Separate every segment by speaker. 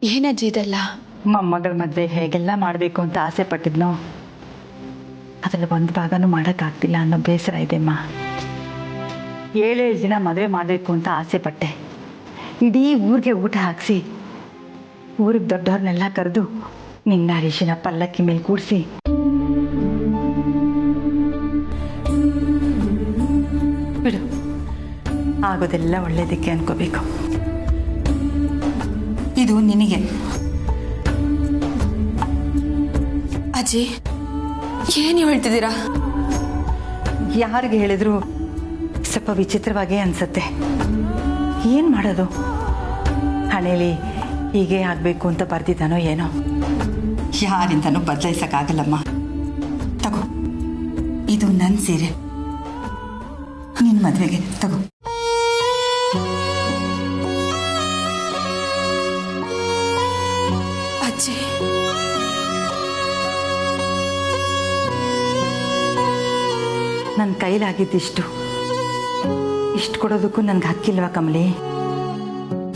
Speaker 1: ಏನಜ್ಜಿ ಇದೆಲ್ಲ?
Speaker 2: ಮೊಮ್ಮಗಳ ಮದುವೆ ಹೇಗೆಲ್ಲ ಮಾಡಬೇಕು ಅಂತ ಆಸೆ ಪಟ್ಟಿದ್ನೋ ಅದರಲ್ಲಿ ಒಂದು ಭಾಗನೂ ಮಾಡೋಕ್ಕಾಗ್ತಿಲ್ಲ ಅನ್ನೋ ಬೇಸರ ಇದೆಮ್ಮ. 7 ದಿನ ಮದುವೆ ಮಾಡಬೇಕು ಅಂತ ಆಸೆ ಪಟ್ಟೆ. ಇಡೀ ಊರಿಗೆ ಊಟ ಹಾಕಿಸಿ ಊರಿಗೆ ದೊಡ್ಡವ್ರನ್ನೆಲ್ಲ ಕರೆದು ನಿನ್ನ ರಿಷಿನ ಪಲ್ಲಕ್ಕಿ ಮೇಲೆ ಕೂಡಿಸಿ ಬಿಡು, ಆಗೋದೆಲ್ಲ ಒಳ್ಳೇದಕ್ಕೆ ಅನ್ಕೋಬೇಕು. ಇದು ನಿನಗೆ.
Speaker 1: ಅಜ್ಜಿ ಏನು ಹೇಳ್ತಿದ್ದೀರಾ?
Speaker 2: ಯಾರಿಗೆ ಹೇಳಿದ್ರು ಸ್ವಲ್ಪ ವಿಚಿತ್ರವಾಗೇ ಅನ್ಸುತ್ತೆ. ಏನು ಮಾಡೋದು? ಹಣೆಯಲ್ಲಿ ಹೀಗೆ ಆಗಬೇಕು ಅಂತ ಬರ್ದಿದ್ದಾನೋ ಏನೋ. ಯಾರಿಂದನೂ ಬದಲಾಯಿಸೋಕ್ಕಾಗಲ್ಲಮ್ಮ. ತಗೋ, ಇದು ನನ್ನ ಸೀರೆ, ನಿನ್ನ ಮದುವೆಗೆ ತಗೋ.
Speaker 1: ಅಜ್ಜಿ,
Speaker 2: ನನ್ನ ಕೈಲಾಗಿದ್ದಿಷ್ಟು ಇಷ್ಟು ಕೊಡೋದಕ್ಕೂ ನನಗೆ ಹಕ್ಕಿಲ್ವಾ ಕಮಲಿ?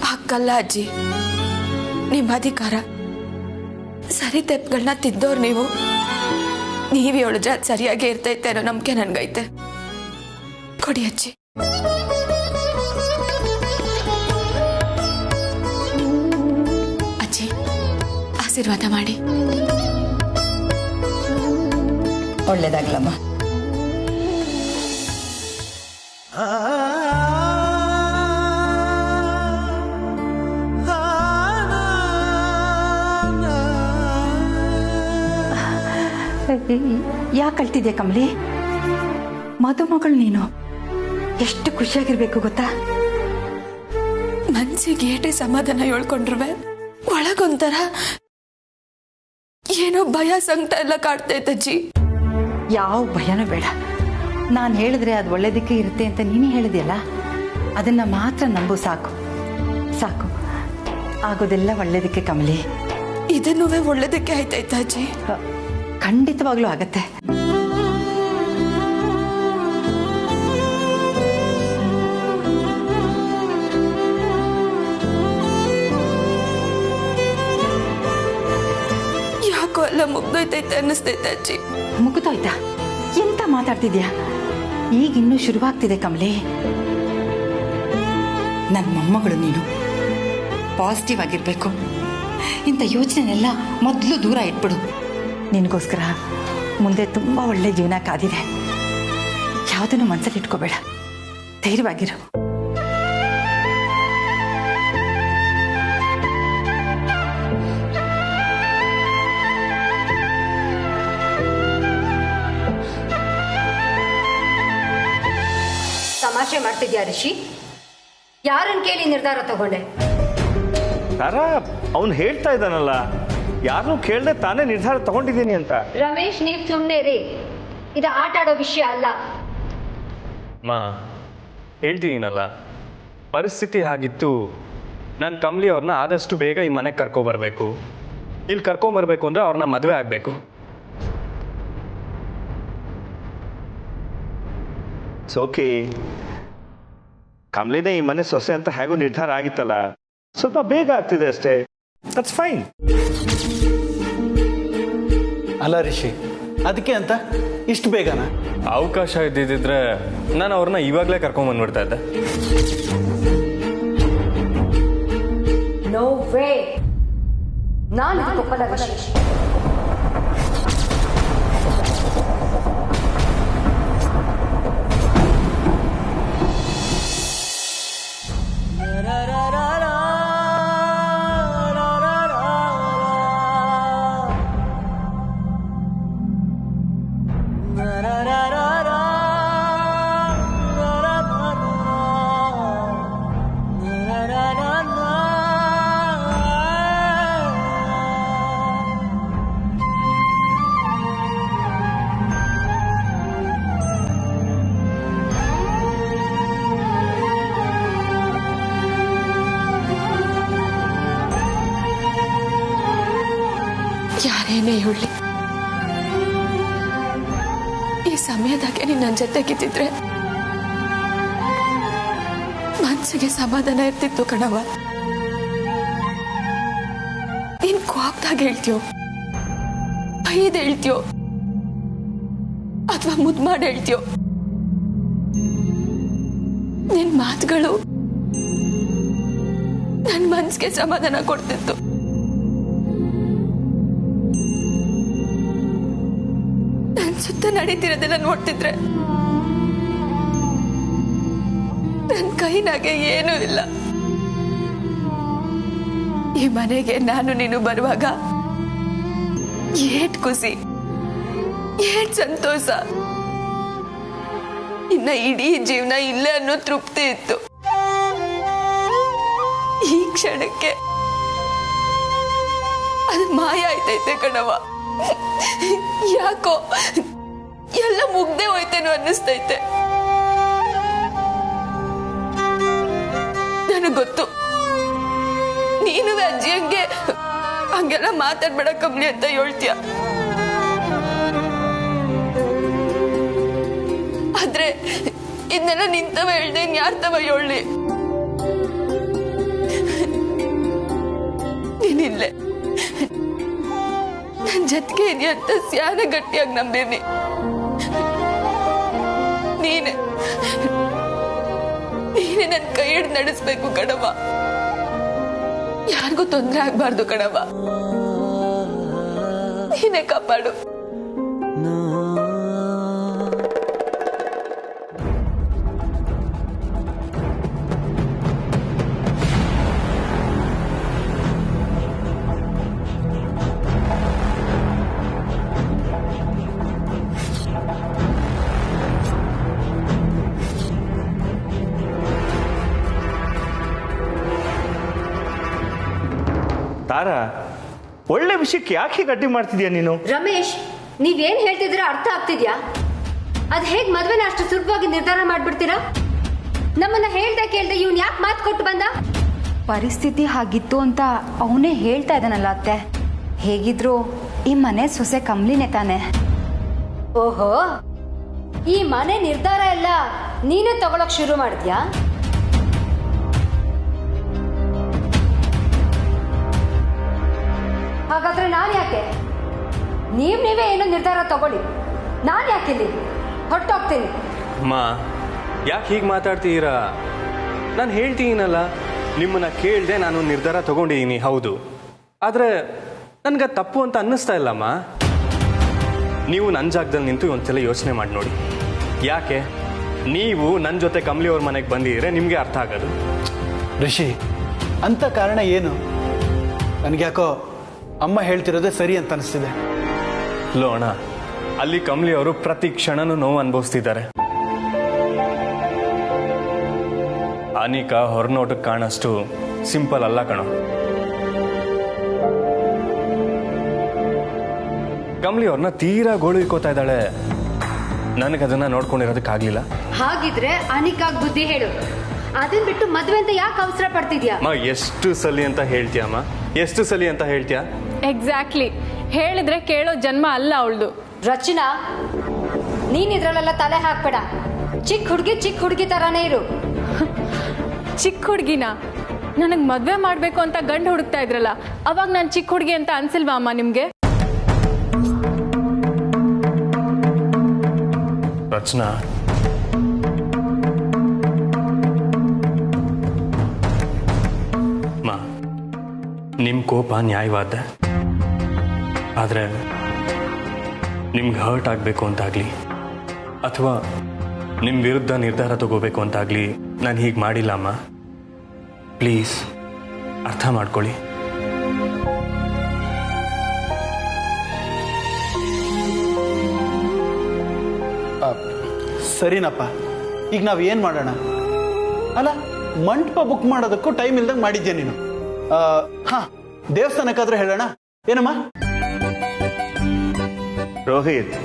Speaker 1: ಹಕ್ಕಲ್ಲ ಅಜ್ಜಿ, ನಿಮ್ಮ ಅಧಿಕಾರ. ಸರಿ ತೆಪ್ಪುಗಳನ್ನ ತಿದ್ದೋರು ನೀವು. ನೀವೇ ಜಾತ್ ಸರಿಯಾಗಿ ಇರ್ತೈತೆ ಅನ್ನೋ ನಂಬಿಕೆ ನನ್ಗೈತೆ. ಕೊಡಿ ಅಜ್ಜಿ. ಅಜ್ಜಿ, ಆಶೀರ್ವಾದ ಮಾಡಿ.
Speaker 2: ಒಳ್ಳೇದಾಗ್ಲಮ್ಮ. ಯಾಕೆ ಅಳ್ತಿದ್ಯಾ ಕಮಲಿ? ಮದುಮಗಳು ನೀನು, ಎಷ್ಟು ಖುಷಿಯಾಗಿರ್ಬೇಕು ಗೊತ್ತಾ?
Speaker 1: ಮನ್ಸಿಗೆ ಏಟೆ ಸಮಾಧಾನ ಹೇಳ್ಕೊಂಡ್ರುವೆ ಒಳಗೊಂಥರ ಏನೋ ಭಯ ಸಂಕಟ ಎಲ್ಲ ಕಾಡ್ತೈತಜ್ಜಿ.
Speaker 2: ಯಾವ ಭಯನೂ ಬೇಡ. ನಾನು ಹೇಳಿದ್ರೆ ಅದು ಒಳ್ಳೇದಕ್ಕೆ ಇರುತ್ತೆ ಅಂತ ನೀನೇ ಹೇಳಿದೆಯಲ್ಲ, ಅದನ್ನ ಮಾತ್ರ ನಂಬು. ಸಾಕು ಸಾಕು, ಆಗೋದೆಲ್ಲ ಒಳ್ಳೇದಕ್ಕೆ ಕಮಲಿ.
Speaker 1: ಇದನ್ನೂ ಒಳ್ಳೇದಕ್ಕೆ ಆಯ್ತಾಯ್ತ ಅಜ್ಜಿ?
Speaker 2: ಖಂಡಿತವಾಗ್ಲೂ ಆಗತ್ತೆ.
Speaker 1: ಯಾಕೋ ಎಲ್ಲ ಮುಗ್ದೋಯ್ತೈತೆ ಅನ್ನಿಸ್ತೈತೆ ಅಜ್ಜಿ.
Speaker 2: ಮುಗಿದೋಯ್ತಾ? ಎಂತ ಮಾತಾಡ್ತಿದ್ಯಾ? ಈಗ ಇನ್ನೂ ಶುರುವಾಗ್ತಿದೆ ಕಮಲಿ. ನನ್ನ ಮೊಮ್ಮಗಳು ನೀನು, ಪಾಸಿಟಿವ್ ಆಗಿರ್ಬೇಕು. ಇಂಥ ಯೋಚನೆನೆಲ್ಲ ಮೊದಲು ದೂರ ಇಟ್ಬಿಡು. ನಿನಗೋಸ್ಕರ ಮುಂದೆ ತುಂಬ ಒಳ್ಳೆ ಜೀವನ ಕಾದಿದೆ. ಯಾವುದನ್ನು ಮನಸ್ಸಲ್ಲಿ ಇಟ್ಕೋಬೇಡ, ಧೈರ್ಯವಾಗಿರು.
Speaker 3: ತಮಾಷೆ ಮಾಡ್ತಿದ್ಯಾ ರಿಷಿ? ಯಾರನ್ನು ಕೇಳಿ ನಿರ್ಧಾರ ತಗೊಂಡೆ?
Speaker 4: ಅವನು ಹೇಳ್ತಾ ಇದ್ದಾನಲ್ಲ, ಯಾರನ್ನೂ ಕೇಳದೆ ತಾನೇ ನಿರ್ಧಾರ ತಗೊಂಡಿದ್ದೀನಿ ಅಂತ.
Speaker 3: ರಮೇಶ್, ನೀವು ಸುಮ್ಮನೆ ರೀ. ಇದು ಆಟ ಆಡೋ ವಿಷಯ ಅಲ್ಲ.
Speaker 5: ಮಾ, ಹೇಳ್ತೀನಲ್ಲ, ಪರಿಸ್ಥಿತಿ ಹಾಗಿತ್ತು. ನಾನು ಕಮಲಿ ಅವ್ರನ್ನ ಆದಷ್ಟು ಬೇಗ ಈ ಮನೆಗೆ ಕರ್ಕೊಬರ್ಬೇಕು. ಇಲ್ಲಿ ಕರ್ಕೊಂಬರ್ಬೇಕು ಅಂದರೆ ಅವ್ರನ್ನ ಮದುವೆ ಆಗಬೇಕು.
Speaker 4: ಓಕೆ, ಕಮಲಿನೇ ಈ ಮನೆ ಸೊಸೆ ಅಂತ ಹೇಗೂ ನಿರ್ಧಾರ ಆಗಿತ್ತಲ್ಲ, ಸ್ವಲ್ಪ ಬೇಗ ಆಗ್ತಿದೆ ಅಷ್ಟೇ. That's fine.
Speaker 6: ಅಲ್ಲ ರಿಷಿ, ಅದಕ್ಕೆ ಅಂತ ಇಷ್ಟು ಬೇಗನ?
Speaker 5: ಅವಕಾಶ ಇದ್ದಿದ್ದರೆ ನಾನು ಅವ್ರನ್ನ ಇವಾಗಲೇ ಕರ್ಕೊಂಬಂದ್ಬಿಡ್ತಾ ಇದ್ದೆ.
Speaker 3: No way. ನಾನು ಒಪ್ಪಲ್ಲ ರಿಷಿ.
Speaker 1: ಯಾರೇನೇ ಹೇಳಿ, ಈ ಸಮಯದಾಗೆ ನೀನು ನನ್ನ ಜೊತೆಗಿದ್ದಿದ್ರೆ ಮನಸ್ಸಿಗೆ ಸಮಾಧಾನ ಇರ್ತಿತ್ತು ಕಣವ. ನೀನ್ ಕೋಪದಾಗ ಹೇಳ್ತೀಯೋ, ಬೈದ್ ಹೇಳ್ತೀಯೋ, ಅಥವಾ ಮುದ್ ಮಾಡಿ ಹೇಳ್ತೀಯೋ, ನಿನ್ ಮಾತುಗಳು ನನ್ ಮನ್ಸಿಗೆ ಸಮಾಧಾನ ಕೊಡ್ತಿತ್ತು. ನನ್ ಸುತ್ತ ನಡೀತಿರೋದೆಲ್ಲ ನೋಡ್ತಿದ್ರೆ ನನ್ ಕೈನಾಗೆ ಏನೂ ಇಲ್ಲ. ಈ ಮನೆಗೆ ನಾನು ನೀನು ಬರುವಾಗ ಏಟ್ ಖುಷಿ, ಏಟ್ ಸಂತೋಷ, ಇನ್ನ ಇಡೀ ಜೀವನ ಇಲ್ಲೇ ಅನ್ನೋ ತೃಪ್ತಿ ಇತ್ತು. ಈ ಕ್ಷಣಕ್ಕೆ ಅದು ಮಾಯ ಆಯ್ತೈತೆ ಕಣವ. ಯಾಕೋ ಎಲ್ಲ ಮುಗ್ದೆ ಹೋಯ್ತೇನೋ ಅನ್ನಿಸ್ತೈತೆ. ನನಗ್ ಗೊತ್ತು ನೀನು ಅಜ್ಜಿ ಹಂಗೆಲ್ಲ ಮಾತಾಡ್ಬೇಡ ಕಮ್ಲಿ ಅಂತ ಹೇಳ್ತೀಯ. ಆದ್ರೆ ಇದನ್ನೆಲ್ಲ ನಿಂತವ ಹೇಳ್ದೆ ಯಾರ್ ತವ ಹೇಳಿ. ನೀನಿಲ್ಲೆ ನನ್ ಜೊತೆಗೆ ಇದೆಯಾ ಅಂತ ಸ್ಯಾನ ಗಟ್ಟಿಯಾಗಿ ನಂಬೇನಿ. ನೀನೆ ನನ್ ಕೈ ಹಿಡ್ದು ನಡೆಸ್ಬೇಕು ಕಣವ. ಯಾರಿಗೂ ತೊಂದರೆ ಆಗ್ಬಾರ್ದು ಕಣವ. ನೀನೆ ಕಾಪಾಡು.
Speaker 4: ತಾರಾ, ಒಳ್ಳೆ ವಿಷಯಕ್ಕೆ ಯಾಕೆ ಗಟ್ಟಿ ಮಾಡ್ತಿದ್ಯಾ ನೀನು?
Speaker 3: ರಮೇಶ್, ನೀವೇನ್ ಹೇಳ್ತಿದ್ದೀರಾ ಅರ್ಥ ಆಗ್ತಿದ್ಯಾ? ಅದ್ ಹೇಗ್ ಮದ್ವೆನ ಅಷ್ಟು ಸುಲಭವಾಗಿ ನಿರ್ಧಾರ ಮಾಡ್ಬಿಡ್ತೀರಾ? ನಮ್ಮನ್ನ ಹೇಳ್ದೆ ಕೇಳ್ದೆ ಇವ್ನ್ ಯಾಕೆ ಮಾತು ಕೊಟ್ಟು ಬಂದ?
Speaker 7: ಪರಿಸ್ಥಿತಿ ಹಾಗಿತ್ತು ಅಂತ ಅವನೇ ಹೇಳ್ತಾ ಇದ್ದಾನಲ್ಲ ಅತ್ತೆ. ಹೇಗಿದ್ರು ಈ ಮನೆ ಸೊಸೆ ಕಮ್ಲಿನೇ ತಾನೆ.
Speaker 3: ಓಹೋ, ಈ ಮನೆ ನಿರ್ಧಾರ ಎಲ್ಲ ನೀನೇ ತಗೊಳಕ್ ಶುರು ಮಾಡಿದ್ಯಾ? ಹಾಗಾದ್ರೆ ನಾನ್ ಯಾಕೆ? ನೀವೇ ಏನೋ ನಿರ್ಧಾರ ತಗೊಳ್ಳಿ, ನಾನ್ ಯಾಕಿಲ್ಲಿ ಹೊರಟೋಗ್ತೀನಿ.
Speaker 5: ಅಮ್ಮ, ಯಾಕೆ ಹೀಗೆ ಮಾತಾಡ್ತೀರಾ? ನಾನು ಹೇಳ್ತೀನಲ್ಲ, ನಿಮ್ಮನ್ನ ಕೇಳ್ದೆ ನಾನು ನಿರ್ಧಾರ ತಗೊಂಡಿದ್ದೀನಿ, ಹೌದು. ಆದರೆ ನನಗೆ ತಪ್ಪು ಅಂತ ಅನ್ನಿಸ್ತಾ ಇಲ್ಲಮ್ಮ. ನೀವು ನನ್ನ ಜಾಗದಲ್ಲಿ ನಿಂತು ಒಂದ್ಸಲ ಯೋಚನೆ ಮಾಡಿ ನೋಡಿ. ಯಾಕೆ ನೀವು ನನ್ನ ಜೊತೆ ಕಮಲಿ ಅವ್ರ ಮನೆಗೆ ಬಂದಿದ್ರೆ ನಿಮಗೆ ಅರ್ಥ ಆಗೋದು.
Speaker 6: ಋಷಿ, ಅಂತ ಕಾರಣ ಏನು? ನನಗ್ಯಾಕೋ ಅಮ್ಮ ಹೇಳ್ತಿರೋದೇ ಸರಿ ಅಂತ ಅನಿಸ್ತಿದೆ.
Speaker 5: ಲೋಣ, ಅಲ್ಲಿ ಕಮಲಿ ಅವರು ಪ್ರತಿ ಕ್ಷಣನೂ ನೋವು ಅನುಭವಿಸ್ತಿದ್ದಾರೆ. ಅನಿಕಾ ಹೊರನೋಟಕ್ಕೆ ಕಾಣಷ್ಟು ಸಿಂಪಲ್ ಅಲ್ಲ ಕಣೋ. ಕಮಲಿ ಅವ್ರನ್ನ ತೀರಾ ಗೋಳುಕೋತಾ ಇದ್ದಾಳೆ. ನನಗದನ್ನ ನೋಡ್ಕೊಂಡಿರೋದಕ್ಕಾಗ್ಲಿಲ್ಲ.
Speaker 3: ಹಾಗಿದ್ರೆ ಅನಿಕಾಗ್ ಬುದ್ಧಿ ಹೇಳು. ಅದನ್ ಬಿಟ್ಟು ಮದ್ವೆ ಅಂತ ಯಾಕೆ ಅವಸರ ಪಡ್ತಿದ್ಯಾ?
Speaker 5: ಎಷ್ಟು ಸಲಿ ಅಂತ ಹೇಳ್ತೀಯಮ್ಮ, ಎಷ್ಟು ಸಲಿ ಅಂತ ಹೇಳ್ತೀಯ?
Speaker 8: ಎಕ್ಸಾಕ್ಟ್ಲಿ, ಹೇಳಿದ್ರೆ ಕೇಳೋ ಜನ್ಮ ಅಲ್ಲ ಅವಳ್ದು.
Speaker 3: ರಚನಾ, ನೀನ್ ಇದ್ರಲ್ಲೆಲ್ಲ ತಲೆ ಹಾಕ್ಬೇಡ. ಚಿಕ್ಕ ಹುಡುಗಿ ತರಾನೇ ಇರು.
Speaker 8: ಚಿಕ್ಕ ಹುಡುಗಿನ ನನಗ್ ಮದ್ವೆ ಮಾಡ್ಬೇಕು ಅಂತ ಗಂಡು ಹುಡುಕ್ತಾ ಇದ್ರಲ್ಲ, ಅವಾಗ ನಾನು ಚಿಕ್ಕ ಹುಡುಗಿ ಅಂತ ಅನ್ಸಿಲ್ವಾ ಅಮ್ಮ ನಿಮ್ಗೆ?
Speaker 5: ರಚನಾ, ನಿಮ್ಮ ಕೋಪ ನ್ಯಾಯವಾದ. ಆದರೆ ನಿಮ್ಗೆ ಹರ್ಟ್ ಆಗಬೇಕು ಅಂತಾಗಲಿ ಅಥವಾ ನಿಮ್ಮ ವಿರುದ್ಧ ನಿರ್ಧಾರ ತಗೋಬೇಕು ಅಂತಾಗಲಿ ನಾನು ಹೀಗೆ ಮಾಡಿಲ್ಲ ಅಮ್ಮ. ಪ್ಲೀಸ್ ಅರ್ಥ ಮಾಡ್ಕೊಳ್ಳಿ.
Speaker 6: ಸರಿನಪ್ಪ, ಈಗ ನಾವು ಏನು ಮಾಡೋಣ? ಅಲ್ಲ, ಮಂಟಪ ಬುಕ್ ಮಾಡೋದಕ್ಕೂ ಟೈಮ್ ಇಲ್ದಂಗೆ ಮಾಡಿದ್ಯಾ ನೀನು. ಹಾ, ದೇವಸ್ಥಾನಕ್ಕಾದ್ರೂ ಹೇಳೋಣ ಏನಮ್ಮ?
Speaker 4: ರೋಹಿತ್,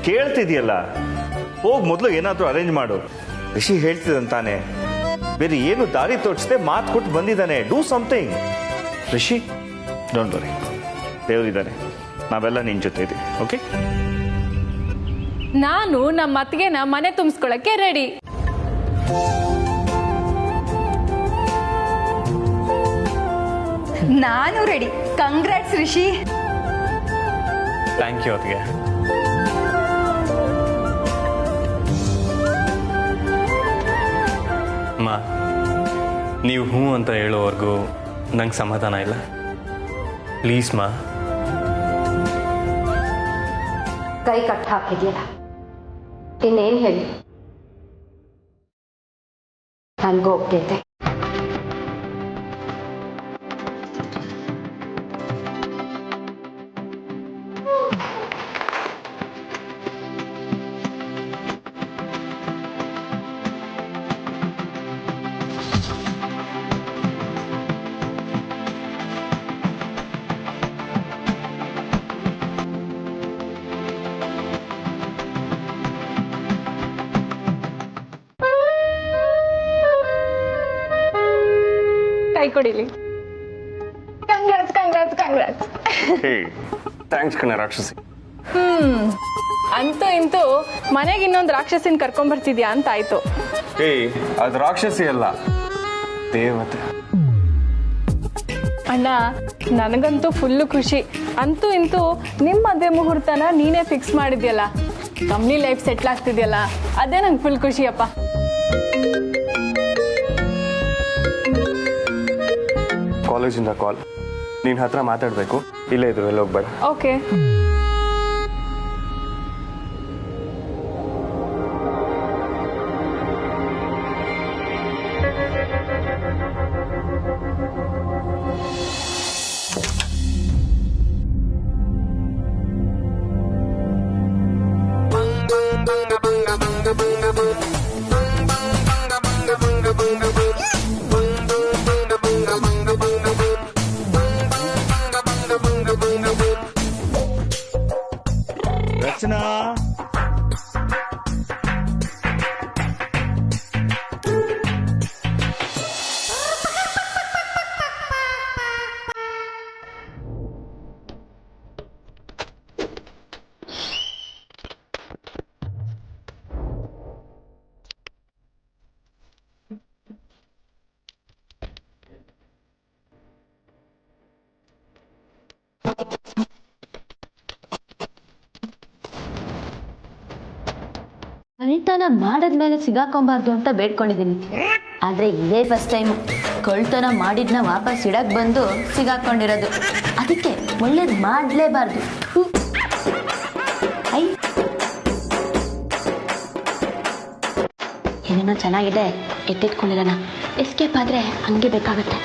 Speaker 4: ಕೇಳ್ತಿದ್ಯಲ್ಲ, ಹೋಗಿ ಮೊದಲು ಏನಾದರೂ ಅರೇಂಜ್ ಮಾಡು. ರಿಷಿ ಹೇಳ್ತಿದಂತಾನೆ, ಬೇರೆ ಏನು ದಾರಿ ತೋರಿಸದೆ ಮಾತು ಕೊಟ್ಟು ಬಂದಿದ್ದಾನೆ. Do something. Rishi, don't worry, ದೇವರಿದ್ದಾನೆ, ನಾವೆಲ್ಲ ನಿನ್ನ ಜೊತೆ ಇದ್ದೀವಿ. ಓಕೆ?
Speaker 8: ನಾನು ನಮ್ಮ ಅತ್ತಿಗೆನ ಮನೆ ತುಂಬಿಸ್ಕೊಳಕ್ಕೆ ರೆಡಿ.
Speaker 7: ನಾನು ready. Congrats Rishi.
Speaker 5: Thank you ಅದಕ್ಕೆ. ಅಮ್ಮ, ನೀವು ಹ್ಞೂ ಅಂತ ಹೇಳೋವರೆಗೂ ನಂಗೆ ಸಮಾಧಾನ ಇಲ್ಲ. ಪ್ಲೀಸ್ ಮಾ.
Speaker 3: ಕೈ ಕಟ್ ಹಾಕಿದ್ಯಲ್ಲ, ಇನ್ನೇನು ಹೇಳಿ? ನನಗೂ ಒಪ್ಪಿದೆ.
Speaker 8: ಕೈ ಕೊಡಿಲಿ. Congrats congrats congrats.
Speaker 5: ಥ್ಯಾಂಕ್ಸ್ ಕಣ ರಾಕ್ಷಸಿ.
Speaker 8: ಅಂತೂ ಇಂತೂ ಮನೆಗೆ ಇನ್ನೊಂದು ರಾಕ್ಷಸಿನ ಕರ್ಕೊಂಡ್ಬರ್ತಿದ್ಯಾ ಅಂತ ಆಯ್ತು.
Speaker 5: ಅದು ರಾಕ್ಷಸಿ ಅಲ್ಲ, ದೇವತೆ.
Speaker 8: ಅಣ್ಣ, ನನಗಂತೂ ಫುಲ್ಲು ಖುಷಿ. ಅಂತೂ ಇಂತೂ ನಿಮ್ಮ ಮದುವೆ ಮುಹೂರ್ತನ ನೀನೇ ಫಿಕ್ಸ್ ಮಾಡಿದ್ಯಲ್ಲ, ಕಂಪ್ನಿ ಲೈಫ್ ಸೆಟ್ಲ್ ಆಗ್ತಿದ್ಯಲ್ಲ, ಅದೇ ನಂಗೆ ಫುಲ್ ಖುಷಿಯಪ್ಪ.
Speaker 5: ಕಾಲೇಜಿಂದ ಕಾಲ್, ನೀನು ಹತ್ರ ಮಾತಾಡಬೇಕು. ಇಲ್ಲೇ ಇದ್ರು, ಎಲ್ಲ ಹೋಗ್ಬೇಡ.
Speaker 8: ಓಕೆ.
Speaker 4: ರಚನಾ,
Speaker 9: ಕಳ್ತನ ಮಾಡಿದ್ಮೇಲೆ ಸಿಗಾಕೊಂಬಾರ್ದು ಅಂತ ಬೇಡ್ಕೊಂಡಿದ್ದೀನಿ, ಆದರೆ ಇದೇ ಫಸ್ಟ್ ಟೈಮು ಕಳ್ತನ ಮಾಡಿದ್ನ ವಾಪಸ್ ಇಡಕ್ ಬಂದು ಸಿಗಾಕೊಂಡಿರೋದು. ಅದಕ್ಕೆ ಒಳ್ಳೇದು ಮಾಡಲೇಬಾರ್ದು. ಐ ಏನೇನೋ ಚೆನ್ನಾಗಿದೆ, ಎತ್ತಿಟ್ಕೊಂಡಿರೋಣ. ಎಸ್ಕೇಪ್ ಆದರೆ ಹಂಗೆ ಬೇಕಾಗತ್ತೆ.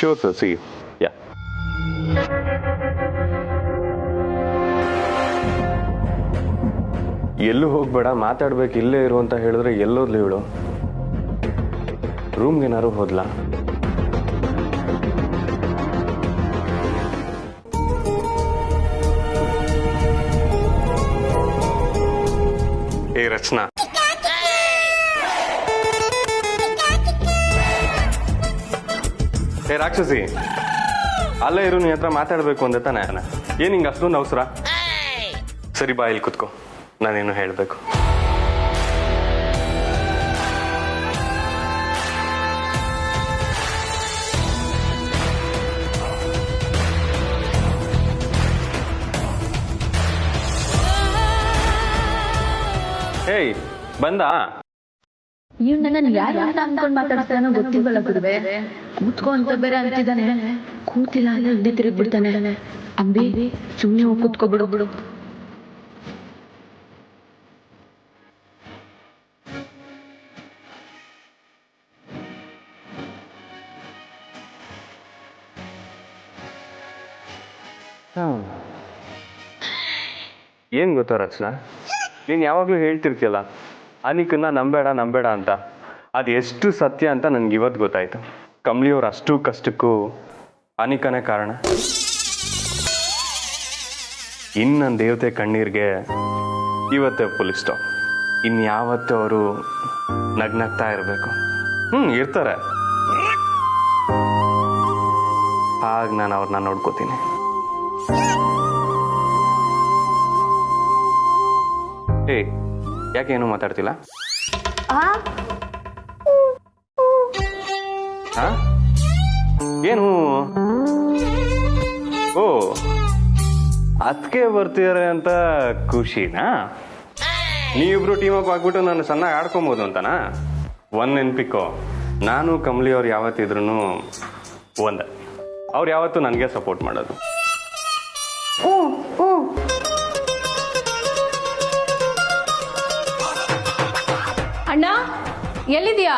Speaker 5: Sure, sir. See you. Yeah. ಎಲ್ಲೂ ಹೋಗ್ಬೇಡ, ಮಾತಾಡ್ಬೇಕು, ಇಲ್ಲೇ ಇರು ಅಂತ ಹೇಳಿದ್ರೆ ಎಲ್ಲೋದ್ಲು ಇವಳು? ರೂಮ್ಗೆ ಏನಾರು ಹೋದ್ಲಾ? ಏ ರಚನಾ, ಏ ರಾಕ್ಷಸಿ, ಅಲ್ಲೇ ಇರು, ನೀ ಹತ್ರ ಮಾತಾಡ್ಬೇಕು ಅಂದೆ ತಾನೆ. ಏನ್ ಹಿಂಗ ಅಷ್ಟೊಂದು ಅವಸರ? ಸರಿ ಬಾ, ಇಲ್ಲಿ ಕುತ್ಕೋ, ನಾನೇನು ಹೇಳ್ಬೇಕು. ಹೇಯ್, ಬಂದ?
Speaker 9: ಇವ್ ನನ್ನ ಯಾರು ಅಂತ ಅನ್ಕೊಂಡ್ ಮಾತಾಡ್ತಾನೋ ಗೊತ್ತಿಲ್ವಲ್ಲ ಗುರುವೆ. ಕೂತ್ಕೋ ಅಂತ ಬೇರೆ ಅಂತಿದ್ದಾನೆ. ಕೂತಿಲ್ಲ ಅಂದ್ರೆ ಹಿಂದೆ ತಿರುಗ್ಬಿಡ್ತಾನೆ. ಅಂಬಿ, ಸುಮ್ನೆ ಹೋಗಿ ಕೂತ್ಕೋ ಬಿಡು.
Speaker 5: ಏನ್ ಗೊತ್ತಾ ರಚನಾ, ನೀನು ಯಾವಾಗಲೂ ಹೇಳ್ತಿರ್ತೀಯಲ್ಲ ಅನಿಕನ್ನ ನಂಬೇಡ ಅಂತ. ಅದು ಎಷ್ಟು ಸತ್ಯ ಅಂತ ನನ್ಗೆ ಇವತ್ತು ಗೊತ್ತಾಯ್ತು. ಕಮಲಿಯವ್ರು ಅಷ್ಟು ಕಷ್ಟಕ್ಕೂ ಅನಿಕನೇ ಕಾರಣ. ನನ್ನ ದೇವತೆ ಕಣ್ಣೀರ್ಗೆ ಇವತ್ತೇ ಫುಲ್ ಸ್ಟಾಪ್. ಇನ್ಯಾವತ್ತೂ ಅವರು ನಗ್ನಗ್ತಾ ಇರಬೇಕು. ಇರ್ತಾರೆ. ಹಾಗೆ ನಾನು ಅವ್ರನ್ನ ನೋಡ್ಕೋತೀನಿ. ಏ, ಯಾಕೆ ಏನು ಮಾತಾಡ್ತಿಲ್ಲ? ಏನು? ಓ, ಅದಕ್ಕೆ ಬರ್ತಿದಾರೆ ಅಂತ ಖುಷಿನಾ? ನೀವಿಬ್ರು ಟೀಮ್ ಅಪ್ ಆಗ್ಬಿಟ್ಟು ನಾನು ಚೆನ್ನಾಗಿ ಆಡ್ಕೊಬೋದು ಅಂತನಾ? ಒಂದ್ ನೆನ್ಪಿಕೋ, ನಾನು ಕಮಲಿ ಅವ್ರು ಯಾವತ್ತಿದ್ರು ಒಂದ. ಅವ್ರು ಯಾವತ್ತೂ ನನಗೆ ಸಪೋರ್ಟ್ ಮಾಡೋದು.
Speaker 8: ಅಣ್ಣ, ಎಲ್ಲಿದ್ಯಾ?